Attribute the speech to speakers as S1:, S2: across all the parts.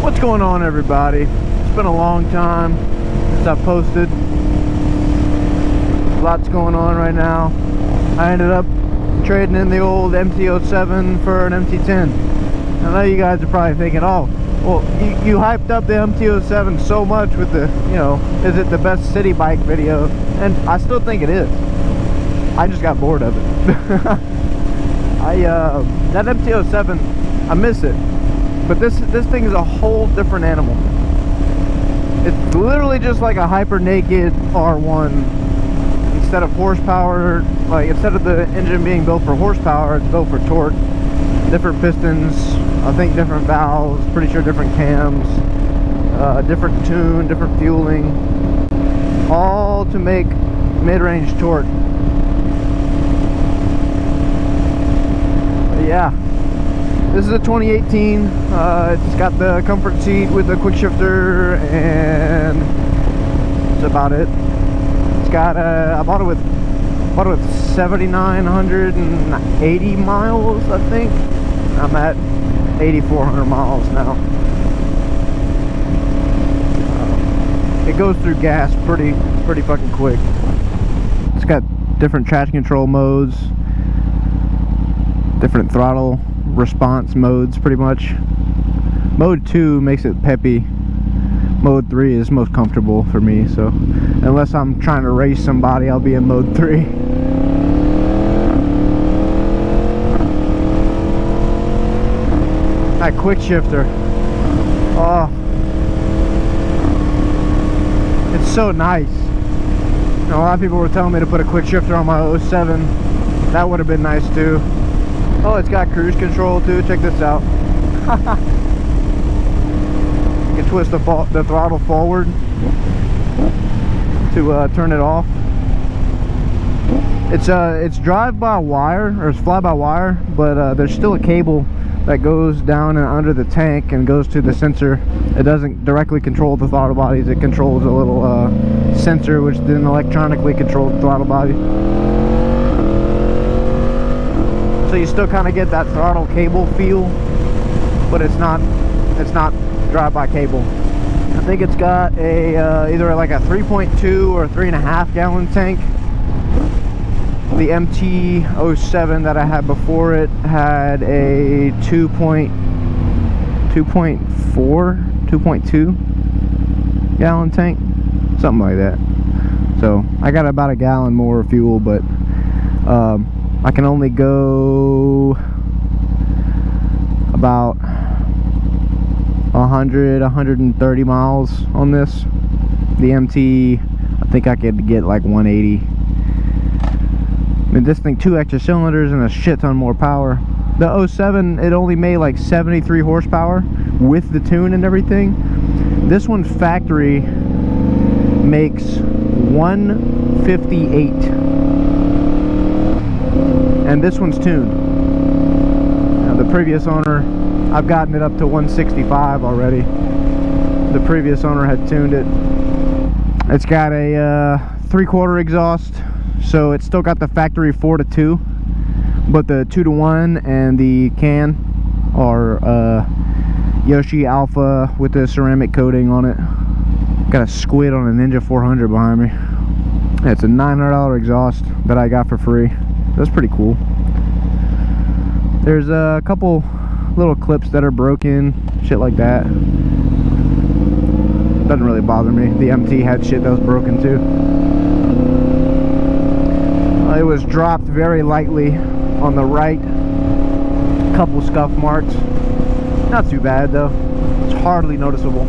S1: What's going on, everybody? It's been a long time since I've posted. Lots going on right now. I ended up trading in the old MT-07 for an MT-10. I know you guys are probably thinking, oh, well, you hyped up the MT-07 so much with the, you know, is it the best city bike video? And I still think it is. I just got bored of it. That MT-07, I miss it. But this thing is a whole different animal. It's literally just like a hyper naked R1. Instead of horsepower, like instead of the engine being built for horsepower, it's built for torque. Different pistons, I think different valves, pretty sure different cams, different tune, different fueling, all to make mid-range torque. But yeah. This is a 2018. It's got the comfort seat with the quick shifter, and that's about it. It's got I bought it with 7,980 miles, I think. I'm at 8,400 miles now. It goes through gas pretty fucking quick. It's got different traction control modes, different throttle response modes, pretty much. Mode 2 makes it peppy. Mode 3 is most comfortable for me, so unless I'm trying to race somebody, I'll be in mode 3. That quick shifter, oh, it's so nice. You know, a lot of people were telling me to put a quick shifter on my 07. That would have been nice too. Oh, it's got cruise control too. Check this out. You can twist the throttle forward to turn it off. It's drive by wire, or it's fly by wire, but there's still a cable that goes down and under the tank and goes to the sensor. It doesn't directly control the throttle bodies. It controls a little sensor, which then electronically controls the throttle body. So you still kind of get that throttle cable feel, but it's not drive-by cable. I think it's got a either like a 3.2 or 3.5 gallon tank. The MT-07 that I had before it had a 2.2 gallon tank, something like that. So I got about a gallon more fuel, but I can only go about 130 miles on this. The MT, I think I could get like 180. I mean, this thing, 2 extra cylinders and a shit ton more power. The 07, it only made like 73 horsepower with the tune and everything. This one factory makes 158. And this one's tuned. The previous owner, I've gotten it up to 165 already. The previous owner had tuned it. It's got a 3/4 exhaust, so it's still got the factory 4:2, but the 2:1 and the can are Yoshi Alpha with the ceramic coating on it. Got a squid on a Ninja 400 behind me. It's a $900 exhaust that I got for free. That's pretty cool. There's a couple little clips that are broken, shit like that. Doesn't really bother me. The MT had shit that was broken too. It was dropped very lightly on the right. Couple scuff marks. Not too bad though. It's hardly noticeable.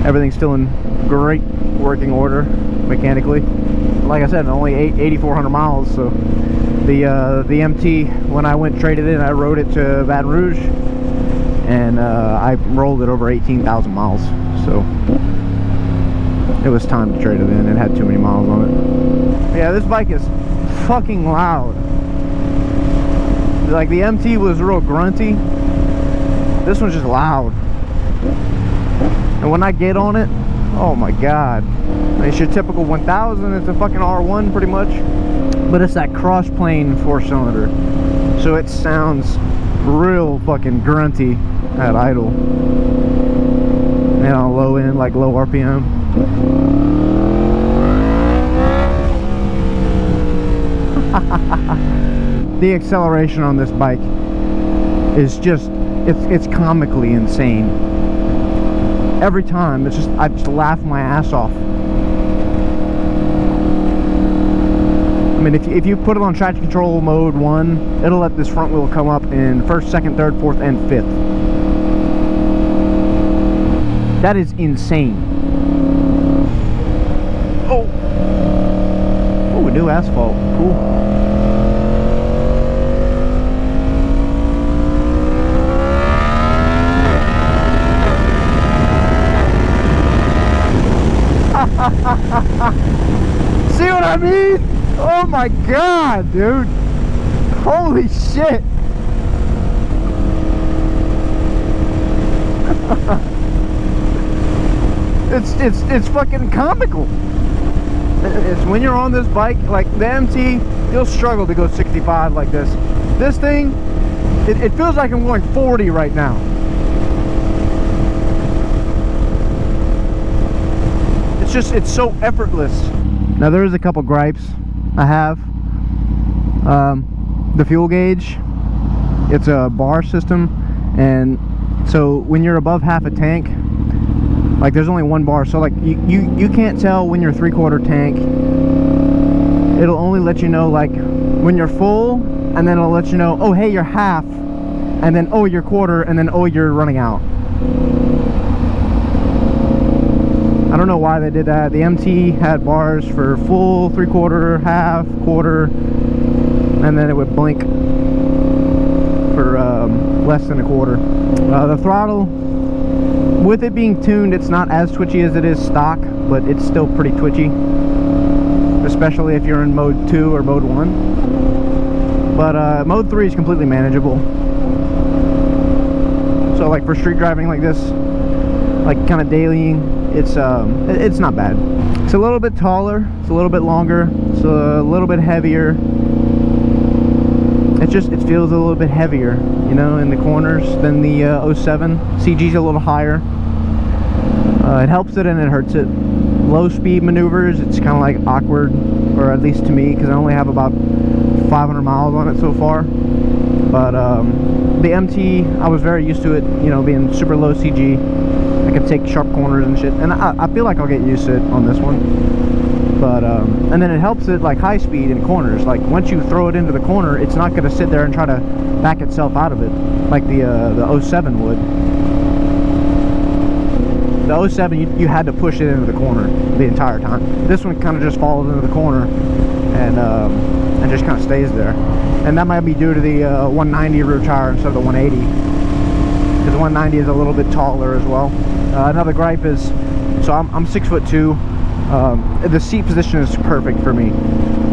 S1: Everything's still in great working order. mechanically. Like I said, only 8,400 miles. So the MT, when I went traded in, I rode it to Baton Rouge, and I rolled it over 18,000 miles. So it was time to trade it in. It had too many miles on it. Yeah, this bike is fucking loud. Like the MT was real grunty. This one's just loud. And when I get on it, oh my god. It's your typical 1000. It's a fucking R1 pretty much. But it's that cross-plane 4-cylinder. So it sounds real fucking grunty at idle. And on low end, like low RPM. The acceleration on this bike is just, it's comically insane. Every time, it's just, I just laugh my ass off. I mean, if you put it on traction control mode 1, it'll let this front wheel come up in 1st, 2nd, 3rd, 4th, and 5th. That is insane. Oh, new asphalt, cool. See what I mean? Oh my god, dude. Holy shit. It's fucking comical. It's when you're on this bike, like the MT, you'll struggle to go 65 like this. This thing, it feels like I'm going 40 right now. It's so effortless. Now there is a couple gripes I have. The fuel gauge, it's a bar system, and so when you're above half a tank, like there's only one bar, so like you can't tell when you're 3/4 tank. It'll only let you know like when you're full, and then it'll let you know, oh hey, you're half, and then oh you're quarter, and then oh you're running out. I don't know why they did that. The MT had bars for full, 3/4, half, quarter, and then it would blink for less than a quarter. The throttle, with it being tuned, it's not as twitchy as it is stock, but it's still pretty twitchy, especially if you're in mode 2 or mode 1. But mode 3 is completely manageable. So like for street driving like this, like kind of dailying, it's not bad. It's a little bit taller, it's a little bit longer, it's a little bit heavier. It feels a little bit heavier, you know, in the corners than the 07. CG's a little higher. It helps it and it hurts it. Low speed maneuvers, it's kind of like awkward, or at least to me, because I only have about 500 miles on it so far. But the MT, I was very used to it, you know, being super low CG. I could take sharp corners and shit, and I feel like I'll get used to it on this one. But and then it helps it like high speed in corners. Like once you throw it into the corner, it's not going to sit there and try to back itself out of it like the 07 would. The 07, you had to push it into the corner the entire time. This one kind of just falls into the corner and just kind of stays there. And that might be due to the 190 rear tire instead of the 180, because the 190 is a little bit taller as well. Another gripe is, so I'm 6'2". The seat position is perfect for me,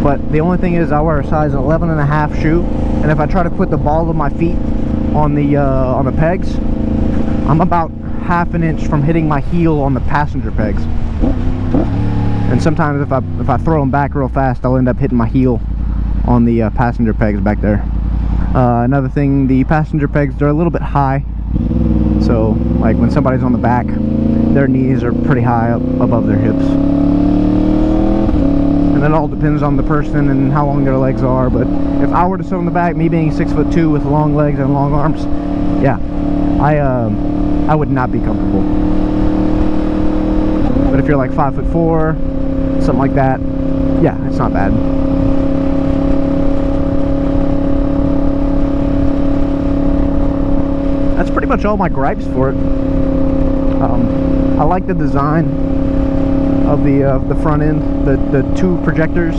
S1: but the only thing is I wear a size 11.5 shoe, and if I try to put the ball of my feet on the pegs, I'm about half an inch from hitting my heel on the passenger pegs. And sometimes if I throw them back real fast, I'll end up hitting my heel on the passenger pegs back there. Another thing, the passenger pegs, they're a little bit high, so like when somebody's on the back, their knees are pretty high up above their hips. And it all depends on the person and how long their legs are. But if I were to sit on the back, me being 6'2" with long legs and long arms, yeah, I would not be comfortable. But if you're like 5'4", something like that, yeah, it's not bad. That's pretty much all my gripes for it. I like the design. of the front end, the two projectors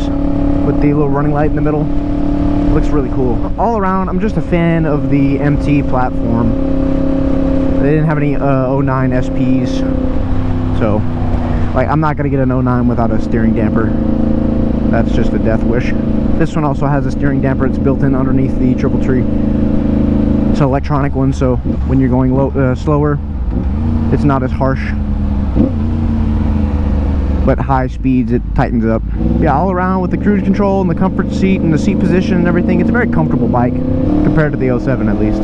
S1: with the little running light in the middle. It looks really cool. All around, I'm just a fan of the MT platform. They didn't have any 09 SPs, so like I'm not gonna get an 09 without a steering damper. That's just a death wish. This one also has a steering damper. It's built in underneath the triple tree. It's an electronic one, so when you're going slower, it's not as harsh. But high speeds, it tightens up. Yeah, all around with the cruise control and the comfort seat and the seat position and everything, it's a very comfortable bike compared to the 07 at least.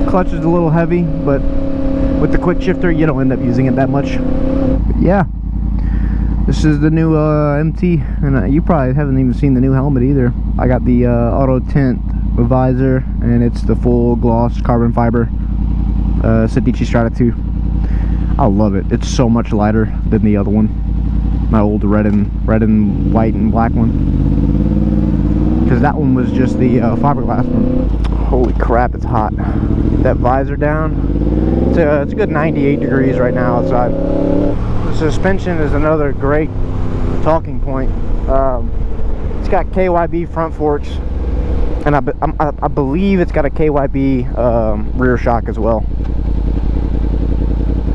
S1: Clutch is a little heavy, but with the quick shifter, you don't end up using it that much. But yeah, this is the new MT, and you probably haven't even seen the new helmet either. I got the auto tint visor, and it's the full gloss carbon fiber Sedici Strata 2. I love it. It's so much lighter than the other one, my old red and white and black one, because that one was just the fiberglass one. Holy crap, it's hot. That visor down, it's a good 98 degrees right now outside. The suspension is another great talking point. It's got KYB front forks, and I believe it's got a KYB rear shock as well.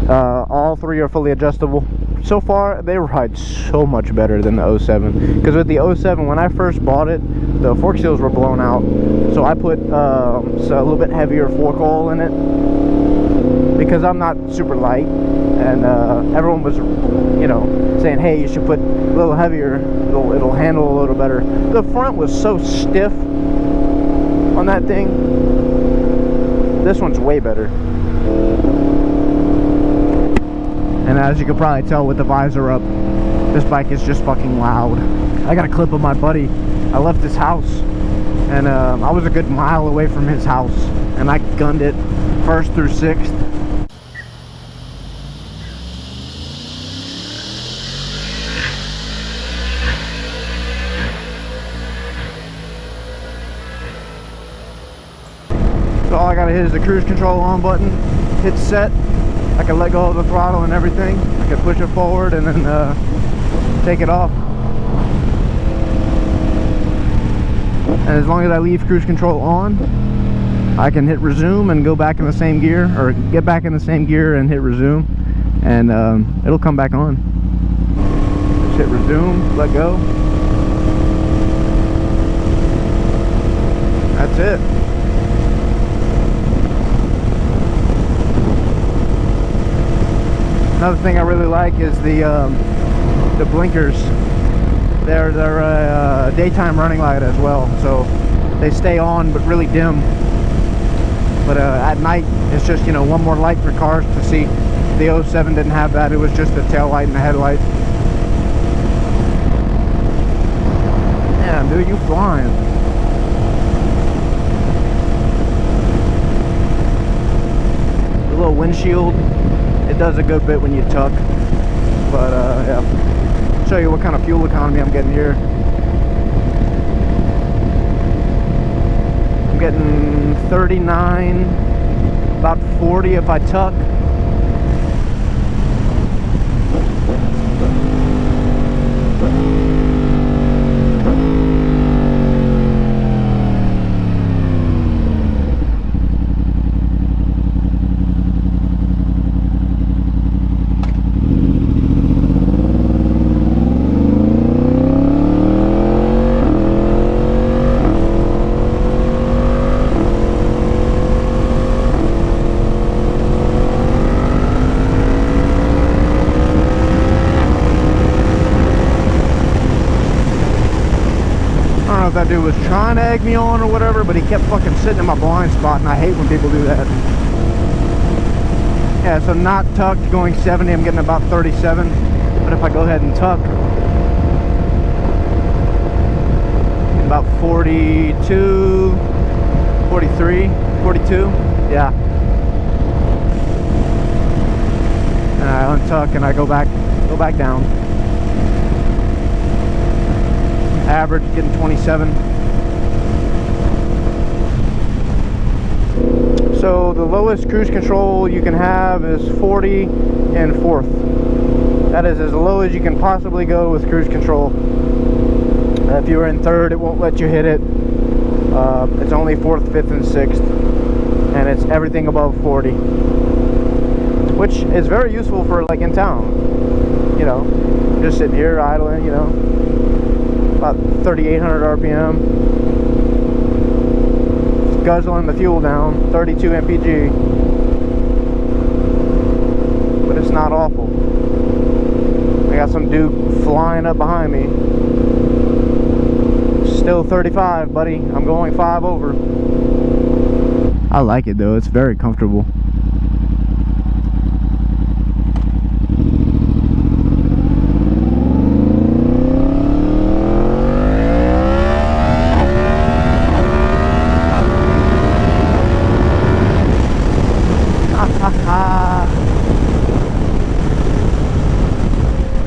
S1: All three are fully adjustable. So far, they ride so much better than the 07. Because with the 07, when I first bought it, the fork seals were blown out. So I put a little bit heavier fork oil in it, because I'm not super light. And everyone was, you know, saying, hey, you should put a little heavier. It'll handle a little better. The front was so stiff on that thing. This one's way better. And as you can probably tell with the visor up, this bike is just fucking loud. I got a clip of my buddy. I left his house, and I was a good mile away from his house, and I gunned it 1st through 6th. So all I gotta hit is the cruise control on button, hit set. I can let go of the throttle and everything. I can push it forward and then take it off. And as long as I leave cruise control on, I can hit resume and go back in the same gear, or get back in the same gear and hit resume, and it'll come back on. Just hit resume, let go. That's it. Another thing I really like is the blinkers. They're a daytime running light as well, so they stay on but really dim. But at night, it's just, you know, one more light for cars to see. The 07 didn't have that. It was just the tail light and the headlight. Damn, dude, you flying. The little windshield. It does a good bit when you tuck, but yeah. Show you what kind of fuel economy I'm getting here. I'm getting 39, about 40 if I tuck. That dude was trying to egg me on or whatever, but he kept fucking sitting in my blind spot, and I hate when people do that. Yeah, so not tucked, going 70, I'm getting about 37. But if I go ahead and tuck, about 42, 43, 42, yeah. And I untuck and I go back down. Average getting 27. So the lowest cruise control you can have is 40 in 4th. That is as low as you can possibly go with cruise control. If you were in third, it won't let you hit it. It's only fourth, fifth, and sixth, and it's everything above 40, which is very useful for like in town. You know, just sitting here idling. You know, about 3,800 RPM, just guzzling the fuel down, 32 mpg, but it's not awful. I got some dude flying up behind me. Still 35, buddy. I'm going 5 over. I like it though. It's very comfortable.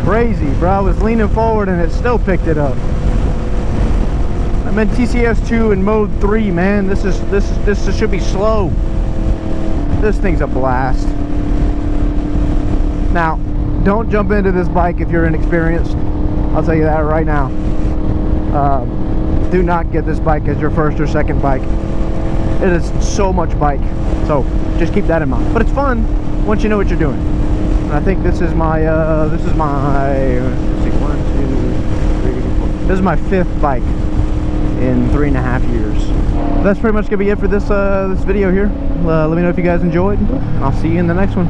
S1: Crazy, bro. I was leaning forward and it still picked it up. I'm in TCS2 in mode 3, man. This should be slow. This thing's a blast. Now, don't jump into this bike if you're inexperienced. I'll tell you that right now. Do not get this bike as your first or second bike. It is so much bike. So just keep that in mind. But it's fun once you know what you're doing. And I think this is my let's see, 1, 2, 3, 4. This is my 5th bike in 3.5 years. That's pretty much gonna be it for this this video here. Let me know if you guys enjoyed. I'll see you in the next one.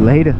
S1: Later.